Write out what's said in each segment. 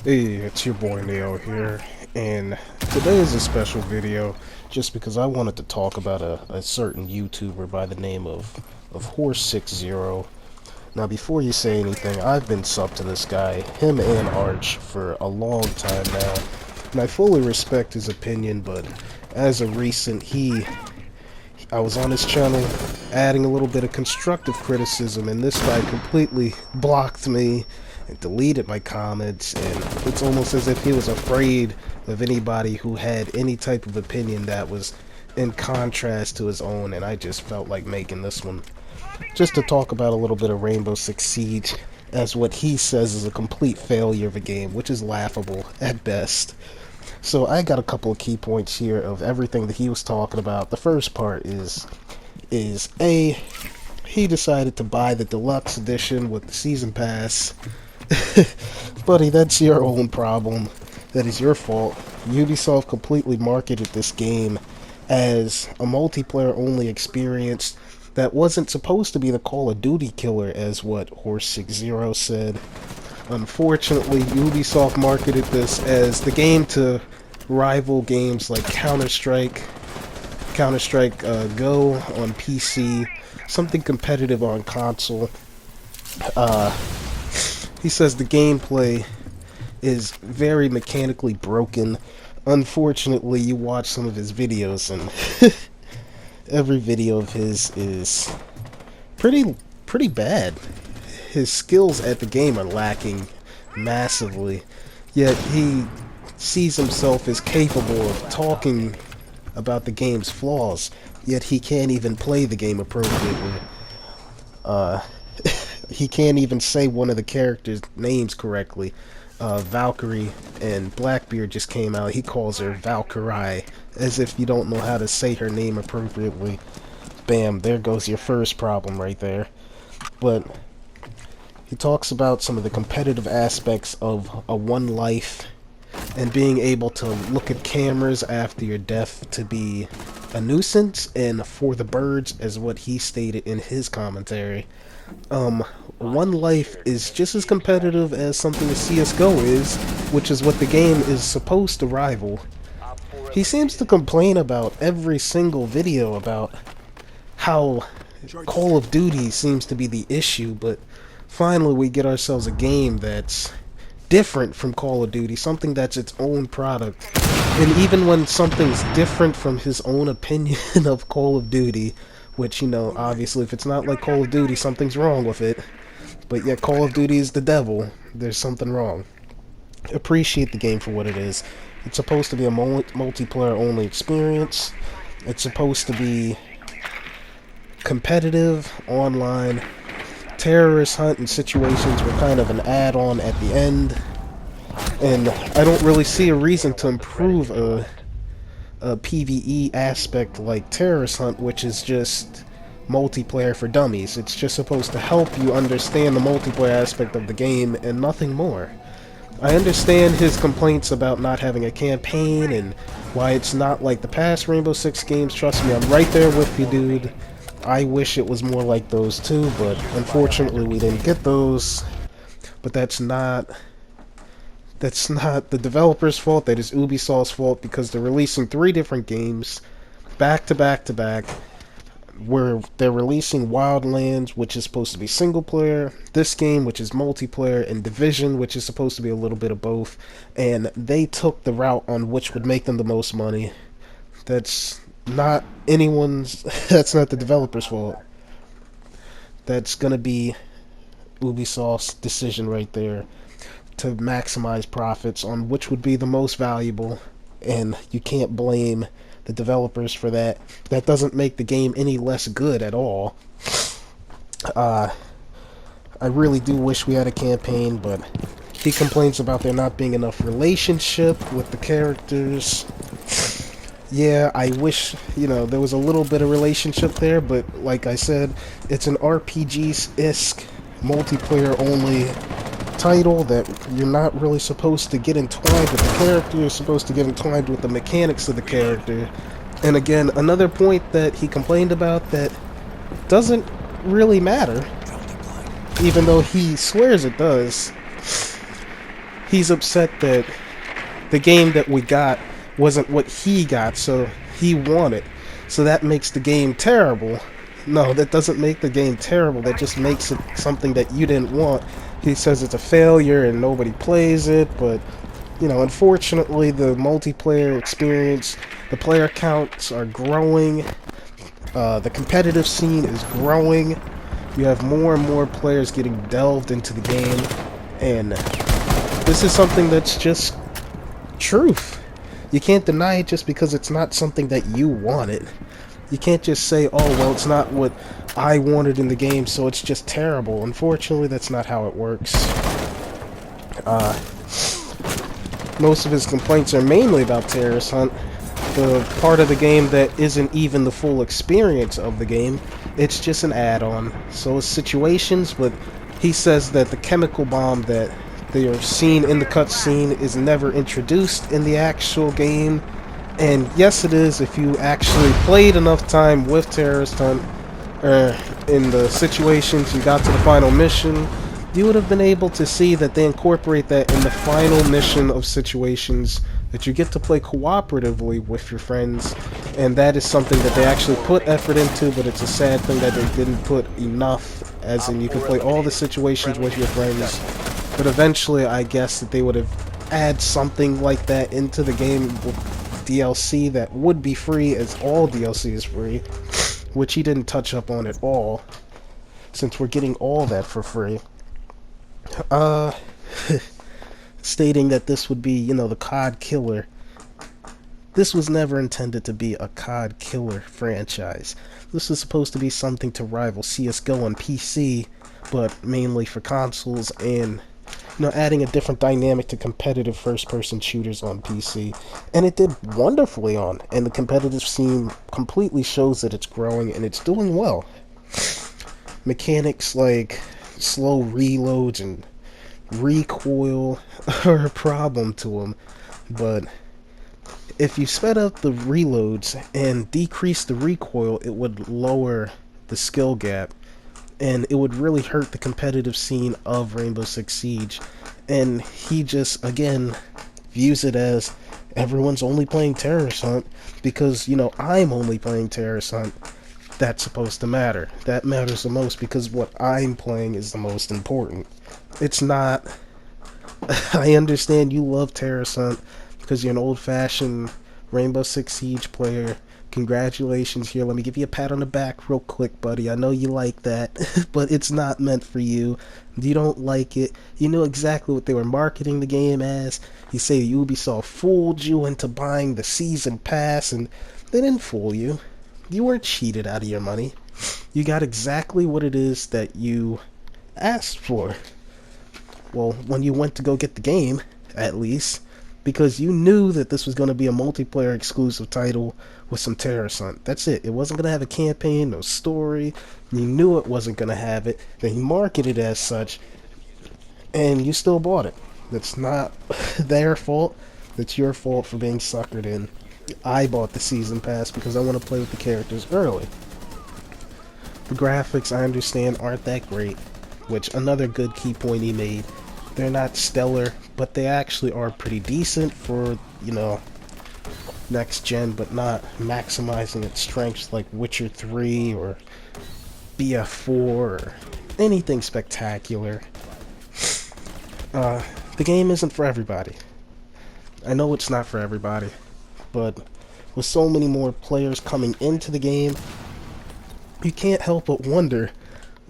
Hey, it's your boy Neo here, and today is a special video just because I wanted to talk about a certain YouTuber by the name of Horse60. Now, before you say anything, I've been sub to this guy, him and Arch, for a long time now, and I fully respect his opinion, but as of recent, I was on his channel adding a little bit of constructive criticism, and this guy completely blocked me and deleted my comments, and it's almost as if he was afraid of anybody who had any type of opinion that was in contrast to his own, and I just felt like making this one just to talk about a little bit of Rainbow Six Siege as what he says is a complete failure of a game, which is laughable at best. So I got a couple of key points here of everything that he was talking about. The first part is A, he decided to buy the deluxe edition with the season pass. Buddy, that's your own problem. That is your fault. Ubisoft completely marketed this game as a multiplayer only experience that wasn't supposed to be the Call of Duty killer, as what Horse60 said. Unfortunately, Ubisoft marketed this as the game to rival games like Counter-Strike Go on PC, something competitive on console. He says the gameplay is very mechanically broken. Unfortunately, you watch some of his videos, and every video of his is pretty bad. His skills at the game are lacking massively, yet he sees himself as capable of talking about the game's flaws, yet he can't even play the game appropriately. He can't even say one of the characters' names correctly. Valkyrie and Blackbeard just came out. He calls her Valkyrie, as if you don't know how to say her name appropriately. Bam, there goes your first problem right there. But he talks about some of the competitive aspects of a one life and being able to look at cameras after your death to be a nuisance, and for the birds, as what he stated in his commentary. One life is just as competitive as something as CSGO is, which is what the game is supposed to rival. He seems to complain about every single video about how Call of Duty seems to be the issue, but finally we get ourselves a game that's different from Call of Duty, something that's its own product. And even when something's different from his own opinion of Call of Duty, which, you know, obviously if it's not like Call of Duty, something's wrong with it. But yet Call of Duty is the devil, there's something wrong. Appreciate the game for what it is. It's supposed to be a multiplayer only experience. It's supposed to be competitive, online. Terrorist hunt and situations were kind of an add-on at the end, and I don't really see a reason to improve a PvE aspect like terrorist hunt, which is just multiplayer for dummies. It's just supposed to help you understand the multiplayer aspect of the game and nothing more. I understand his complaints about not having a campaign and why it's not like the past Rainbow Six games. Trust me, I'm right there with you, dude. I wish it was more like those too, but unfortunately we didn't get those. But that's not the developer's fault. That is Ubisoft's fault, because they're releasing 3 different games back to back to back, where they're releasing Wildlands, which is supposed to be single player, this game, which is multiplayer, and Division, which is supposed to be a little bit of both, and they took the route on which would make them the most money. That's not that's not the developer's fault. That's gonna be Ubisoft's decision right there, to maximize profits on which would be the most valuable, and you can't blame the developers for that. That doesn't make the game any less good at all. I really do wish we had a campaign, but he complains about there not being enough relationship with the characters. Yeah, I wish, there was a little bit of relationship there, but like I said, it's an RPG-esque, multiplayer-only title that you're not really supposed to get entwined with the character. You're supposed to get entwined with the mechanics of the character. And again, another point that he complained about that doesn't really matter, even though he swears it does. he's upset that the game that we got wasn't what he got, so he wanted. So that makes the game terrible. No, that doesn't make the game terrible. That just makes it something that you didn't want. He says it's a failure and nobody plays it, but you know, unfortunately, the multiplayer experience, the player counts are growing. The competitive scene is growing. You have more and more players getting delved into the game, and this is something that's just truth. You can't deny it just because it's not something that you wanted. You can't just say, oh, well, it's not what I wanted in the game, so it's just terrible. Unfortunately, that's not how it works. Most of his complaints are mainly about Terrorist Hunt, the part of the game that isn't even the full experience of the game. It's just an add-on. So it's situations, but he says that the chemical bomb that they are seen in the cutscene is never introduced in the actual game. And yes, it is if you actually played enough time with Terrorist Hunt, in the situations you got to the final mission, you would have been able to see that they incorporate that in the final mission of situations that you get to play cooperatively with your friends, and that is something that they actually put effort into, but it's a sad thing that they didn't put enough, as in you can play all the situations with your friends, but eventually I guess that they would have add something like that into the game with DLC that would be free, as all DLC is free, which he didn't touch up on at all, since we're getting all that for free. Stating that this would be, you know, the COD killer. This was never intended to be a COD killer franchise. This is supposed to be something to rival CSGO on PC, but mainly for consoles, and, you know, adding a different dynamic to competitive first-person shooters on PC. And it did wonderfully on, and the competitive scene completely shows that it's growing, and it's doing well. Mechanics like slow reloads and recoil are a problem to them, but if you sped up the reloads and decrease the recoil, it would lower the skill gap, and it would really hurt the competitive scene of Rainbow Six Siege. And he just, again, views it as everyone's only playing Terrorist Hunt because, you know, I'm only playing Terrorist Hunt. That's supposed to matter. That matters the most because what I'm playing is the most important. It's not... I understand you love Terrorist Hunt because you're an old-fashioned Rainbow Six Siege player. Congratulations. Here, let me give you a pat on the back real quick, buddy. I know you like that, but it's not meant for you. You don't like it. You knew exactly what they were marketing the game as. You say Ubisoft fooled you into buying the season pass, and they didn't fool you. You weren't cheated out of your money. You got exactly what it is that you asked for. Well, when you went to go get the game, at least, because you knew that this was going to be a multiplayer exclusive title with some Terrorist Hunt. That's it. It wasn't going to have a campaign, no story. You knew it wasn't going to have it. Then you marketed it as such, and you still bought it. That's not their fault. That's your fault for being suckered in. I bought the season pass because I want to play with the characters early. The graphics, I understand, aren't that great, which another good key point he made. They're not stellar, but they actually are pretty decent for, you know, next gen, but not maximizing its strengths like Witcher 3 or BF4 or anything spectacular. The game isn't for everybody. I know it's not for everybody, but with so many more players coming into the game, you can't help but wonder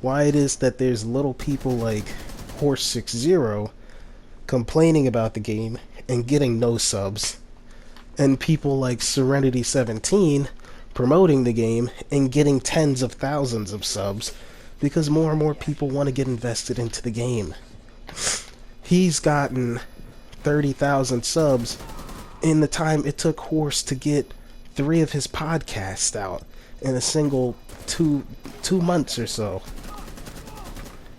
why it is that there's little people like Horse60 complaining about the game and getting no subs, and people like Serenity17 promoting the game and getting tens of thousands of subs, because more and more people want to get invested into the game. He's gotten 30,000 subs in the time it took Horse to get 3 of his podcasts out in a single two months or so.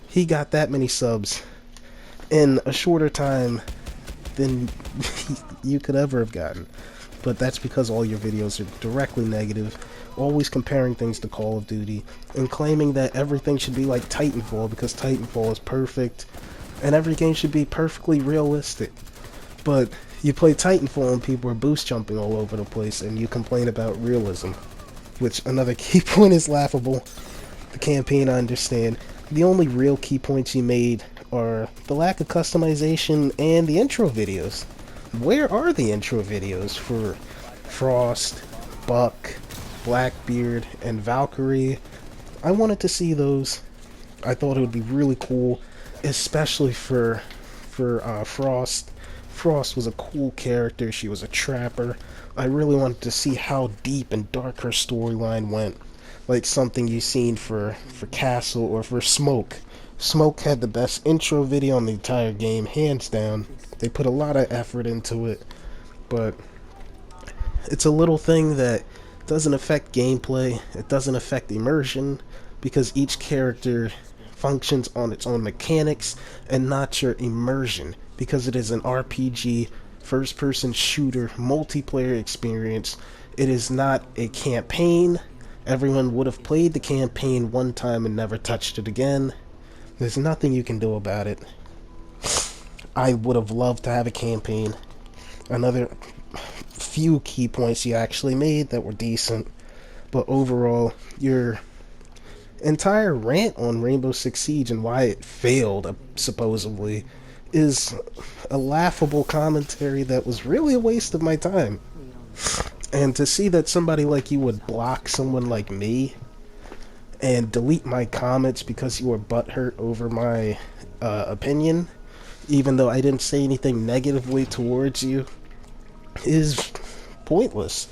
He got that many subs in a shorter time than you could ever have gotten. But that's because all your videos are directly negative, always comparing things to Call of Duty, and claiming that everything should be like Titanfall because Titanfall is perfect. and every game should be perfectly realistic. But you play Titanfall and people are boost jumping all over the place, and you complain about realism. Which, another key point is Laughable. The campaign, I understand. The only real key points you made are the lack of customization and the intro videos. Where are the intro videos for Frost, Buck, Blackbeard, and Valkyrie? I wanted to see those. I thought it would be really cool, especially for Frost. Frost was a cool character. She was a trapper. I really wanted to see how deep and dark her storyline went, like something you've seen for Castle or for Smoke. Smoke had the best intro video on the entire game, hands down. They put a lot of effort into it, but it's a little thing that doesn't affect gameplay. It doesn't affect immersion because each character functions on its own mechanics and not your immersion, because it is an RPG first-person shooter multiplayer experience. It is not a campaign. Everyone would have played the campaign one time and never touched it again. There's nothing you can do about it. I would have loved to have a campaign. Another few key points you actually made that were decent, but overall, your entire rant on Rainbow Six Siege and why it failed, supposedly, is a laughable commentary that was really a waste of my time. And to see that somebody like you would block someone like me and delete my comments because you were butthurt over my opinion, even though I didn't say anything negatively towards you, is pointless.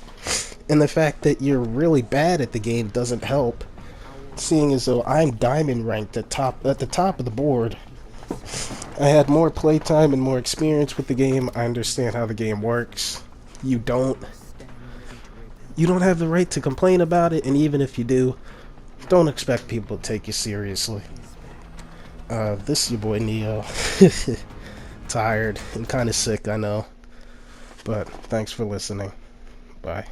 And the fact that you're really bad at the game doesn't help, seeing as though I'm diamond ranked at the top of the board. I had more playtime and more experience with the game. I understand how the game works. You don't. You don't have the right to complain about it, and even if you do, don't expect people to take you seriously. This is your boy Neo. Tired and kind of sick, I know. But thanks for listening. Bye.